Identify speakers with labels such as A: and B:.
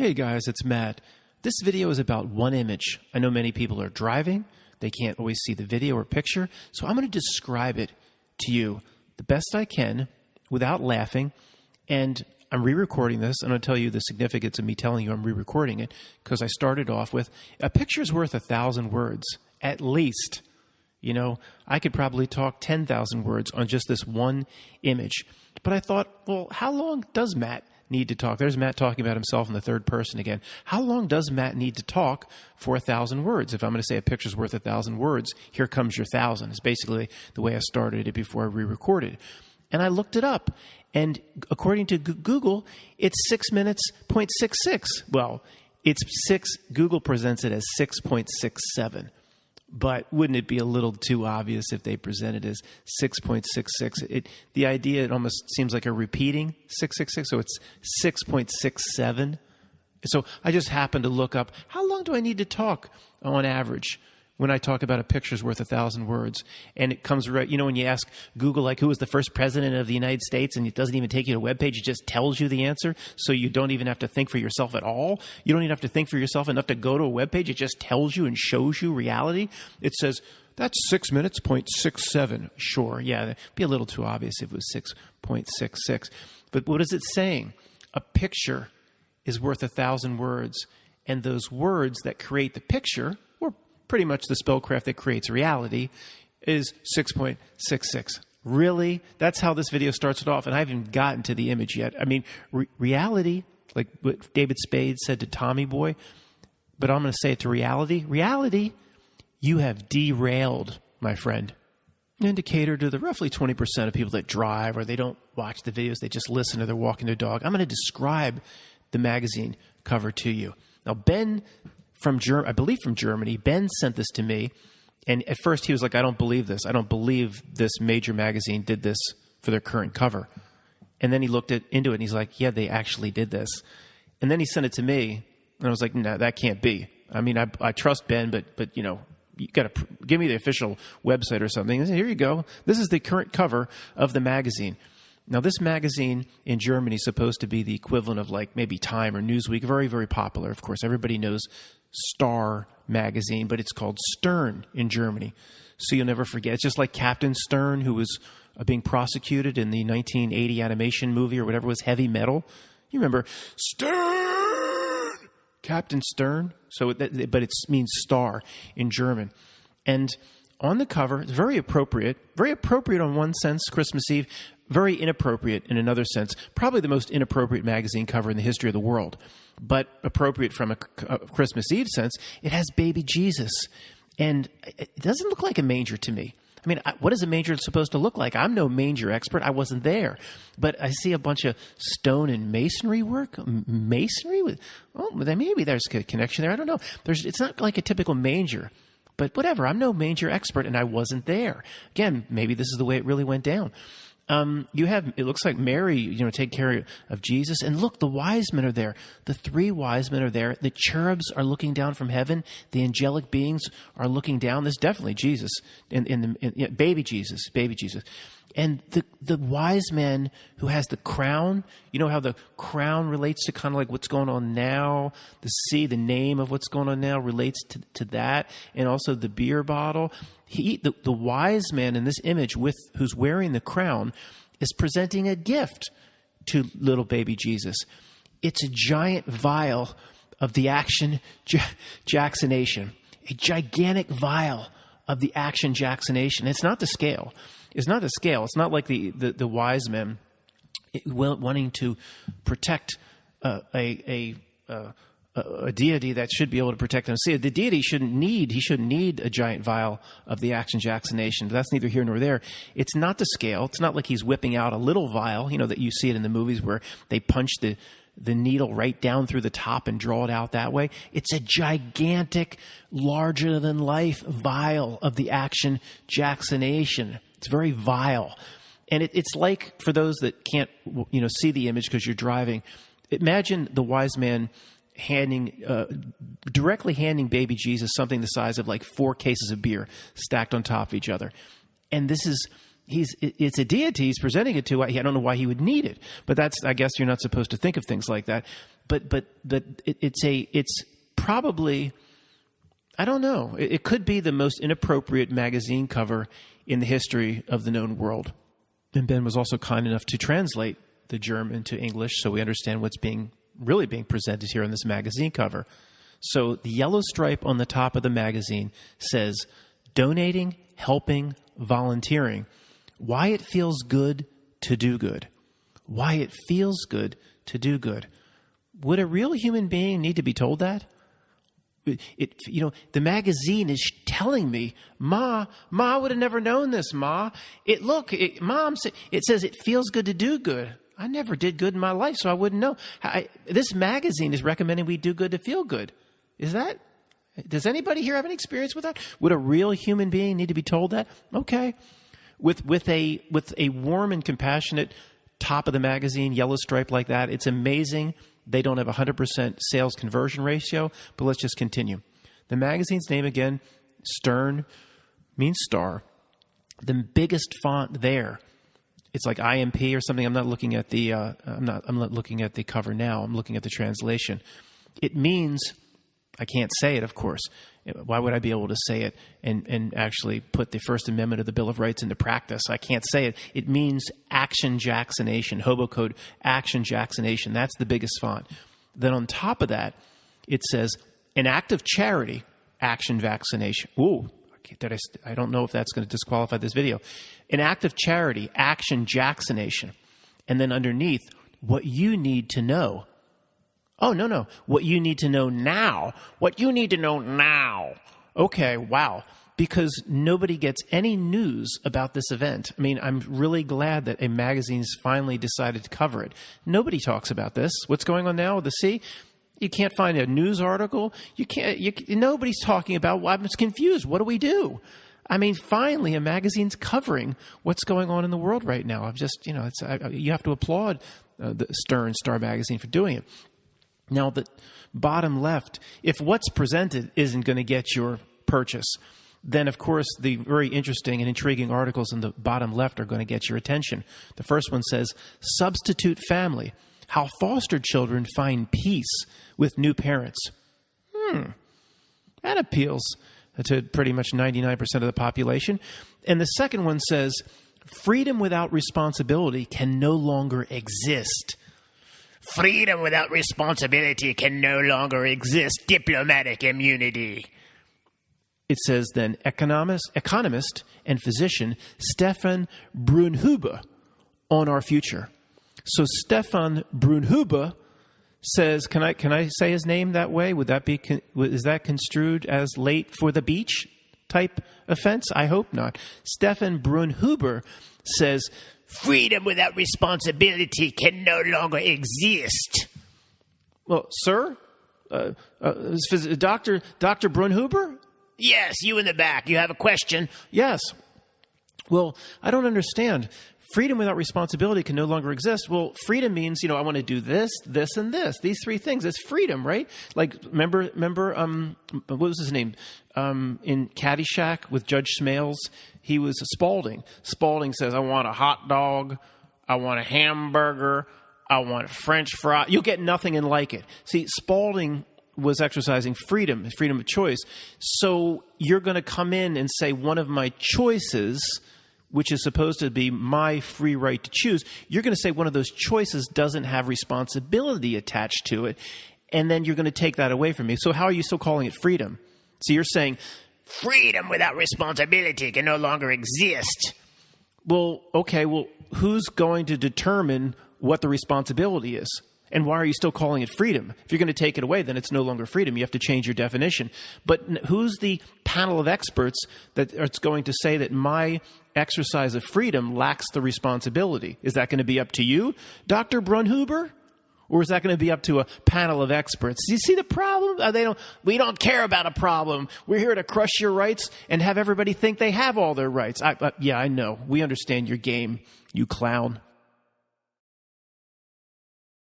A: Hey guys, it's Matt. This video is about one image. I know many people are driving. They can't always see the video or picture, so I'm going to describe it to you the best I can without laughing. And I'm re-recording this. I'm going to tell you the significance of me telling you I'm re-recording it because I started off with, a picture's worth 1,000 words, at least. You know, I could probably talk 10,000 words on just this one image. But I thought, well, how long does Matt need to talk? There's Matt talking about himself in the third person again. How long does Matt need to talk for 1,000 words? If I'm going to say a picture's worth 1,000 words, here comes your 1,000. It's basically the way I started it before I re-recorded. And I looked it up. And according to Google, it's 6 minutes, 0.66. Well, Google presents it as 6.67. But wouldn't it be a little too obvious if they present it as 6.66? The idea, it almost seems like a repeating 666, so it's 6.67. So I just happened to look up, how long do I need to talk on average when I talk about a picture's worth 1,000 words? And it comes right, you know, when you ask Google, like, who was the first president of the United States, and it doesn't even take you to a web page, it just tells you the answer, so you don't even have to think for yourself at all. You don't even have to think for yourself enough to go to a web page. It just tells you and shows you reality. It says, that's 6 minutes, 0.67. Sure, yeah, that'd be a little too obvious if it was 6.66. But what is it saying? A picture is worth 1,000 words, and those words that create the picture, or pretty much the spellcraft that creates reality, is 6.66. Really? That's how this video starts it off, and I haven't even gotten to the image yet. I mean, reality, like what David Spade said to Tommy Boy, but I'm going to say it to reality. Reality, you have derailed, my friend. An indicator to the roughly 20% of people that drive or they don't watch the videos, they just listen or they're walking their dog. I'm going to describe the magazine cover to you. Now, Ben from Germany, Ben sent this to me, and at first he was like, I don't believe this. I don't believe this major magazine did this for their current cover. And then he looked into it, and he's like, yeah, they actually did this. And then he sent it to me, and I was like, no, that can't be. I mean, I trust Ben, but you know, you got to give me the official website or something. And here you go. This is the current cover of the magazine. Now, this magazine in Germany is supposed to be the equivalent of like maybe Time or Newsweek. Very, very popular. Of course, everybody knows Star magazine, but it's called Stern in Germany. So you'll never forget. It's just like Captain Stern, who was being prosecuted in the 1980 animation movie or whatever it was, Heavy Metal. You remember Stern, Captain Stern. So, but it means star in German. And on the cover, it's very appropriate on one sense, Christmas Eve, very inappropriate in another sense. Probably the most inappropriate magazine cover in the history of the world, but appropriate from a Christmas Eve sense. It has baby Jesus, and it doesn't look like a manger to me. I mean, what is a manger supposed to look like? I'm no manger expert. I wasn't there. But I see a bunch of stone and masonry work. Masonry? Maybe there's a connection there. I don't know. It's not like a typical manger. But whatever, I'm no manger expert, and I wasn't there. Again, maybe this is the way it really went down. It looks like Mary, take care of Jesus. And look, the wise men are there. The 3 wise men are there. The cherubs are looking down from heaven. The angelic beings are looking down. There's definitely Jesus, baby Jesus. And the wise man who has the crown, you know how the crown relates to kind of like what's going on now? The name of what's going on now relates to that. And also the beer bottle. The wise man in this image who's wearing the crown is presenting a gift to little baby Jesus. It's a giant vial of the Action Jacksonation. A gigantic vial of the Action Jacksonation. It's not the scale. It's not the scale. It's not like the wise men wanting to protect a deity that should be able to protect them. See, the deity shouldn't need a giant vial of the Action Jacksonation. But that's neither here nor there. It's not the scale. It's not like he's whipping out a little vial, that you see it in the movies where they punch the needle right down through the top and draw it out that way. It's a gigantic, larger-than-life vial of the Action Jacksonation. It's very vile. And it's like, for those that can't see the image because you're driving, imagine the wise man directly handing baby Jesus something the size of like 4 cases of beer stacked on top of each other. And it's a deity he's presenting it to. I don't know why he would need it, but I guess you're not supposed to think of things like that. but it's probably, I don't know. It could be the most inappropriate magazine cover in the history of the known world. And Ben was also kind enough to translate the German to English so we understand what's really being presented here on this magazine cover. So the yellow stripe on the top of the magazine says, donating, helping, volunteering. Why it feels good to do good. Why it feels good to do good. Would a real human being need to be told that? The magazine is telling me, Ma would have never known this, Ma. Mom, it says it feels good to do good. I never did good in my life, so I wouldn't know. This magazine is recommending we do good to feel good. Does anybody here have any experience with that? Would a real human being need to be told that? Okay. With a warm and compassionate top of the magazine, yellow stripe like that, it's amazing. They don't have 100% sales conversion ratio, but let's just continue. The magazine's name again, Stern, means star. The biggest font there, it's like IMP or something. I'm not looking at the I'm not looking at the cover now. I'm looking at the translation. It means, I can't say it, of course. Why would I be able to say it and actually put the First Amendment of the Bill of Rights into practice? I can't say it. It means action Jacksonation, hobo code action Jacksonation. That's the biggest font. Then on top of that, it says an act of charity, action vaccination. Ooh, I don't know if that's going to disqualify this video. An act of charity, action Jacksonation. And then underneath, what you need to know. Oh, no. What you need to know now. What you need to know now. Okay, wow. Because nobody gets any news about this event. I mean, I'm really glad that a magazine's finally decided to cover it. Nobody talks about this. What's going on now with the sea? You can't find a news article. Nobody's talking about. I'm just confused. What do we do? I mean, finally, a magazine's covering what's going on in the world right now. You have to applaud the Stern Star magazine for doing it. Now, the bottom left, if what's presented isn't going to get your purchase, then, of course, the very interesting and intriguing articles in the bottom left are going to get your attention. The first one says, Substitute Family, How Foster Children Find Peace with New Parents. That appeals to pretty much 99% of the population. And the second one says, Freedom without responsibility can no longer exist. Freedom without responsibility can no longer exist. Diplomatic immunity. It says then, economist and physician Stefan Brunhuber on our future. So Stefan Brunhuber says, can I say his name that way? Is that construed as late for the beach type offense? I hope not. Stefan Brunhuber says, freedom without responsibility can no longer exist. Well, sir? Dr. Brunhuber? Yes, you in the back. You have a question? Yes. Well, I don't understand. Freedom without responsibility can no longer exist. Well, freedom means, I want to do this, this, and this. These three things. It's freedom, right? Like, remember, what was his name? In Caddyshack with Judge Smales, he was Spaulding. Spaulding says, I want a hot dog, I want a hamburger, I want French fry. You'll get nothing and like it. See, Spaulding was exercising freedom of choice. So you're going to come in and say one of my choices, which is supposed to be my free right to choose, you're going to say one of those choices doesn't have responsibility attached to it, and then you're going to take that away from me. So how are you still calling it freedom? So you're saying freedom without responsibility can no longer exist. Well, okay, who's going to determine what the responsibility is? And why are you still calling it freedom? If you're going to take it away, then it's no longer freedom. You have to change your definition. But who's the panel of experts that are going to say that my exercise of freedom lacks the responsibility? Is that going to be up to you, Dr. Brunhuber? Or is that going to be up to a panel of experts? Do you see the problem? We don't care about a problem. We're here to crush your rights and have everybody think they have all their rights. Yeah, I know. We understand your game, you clown.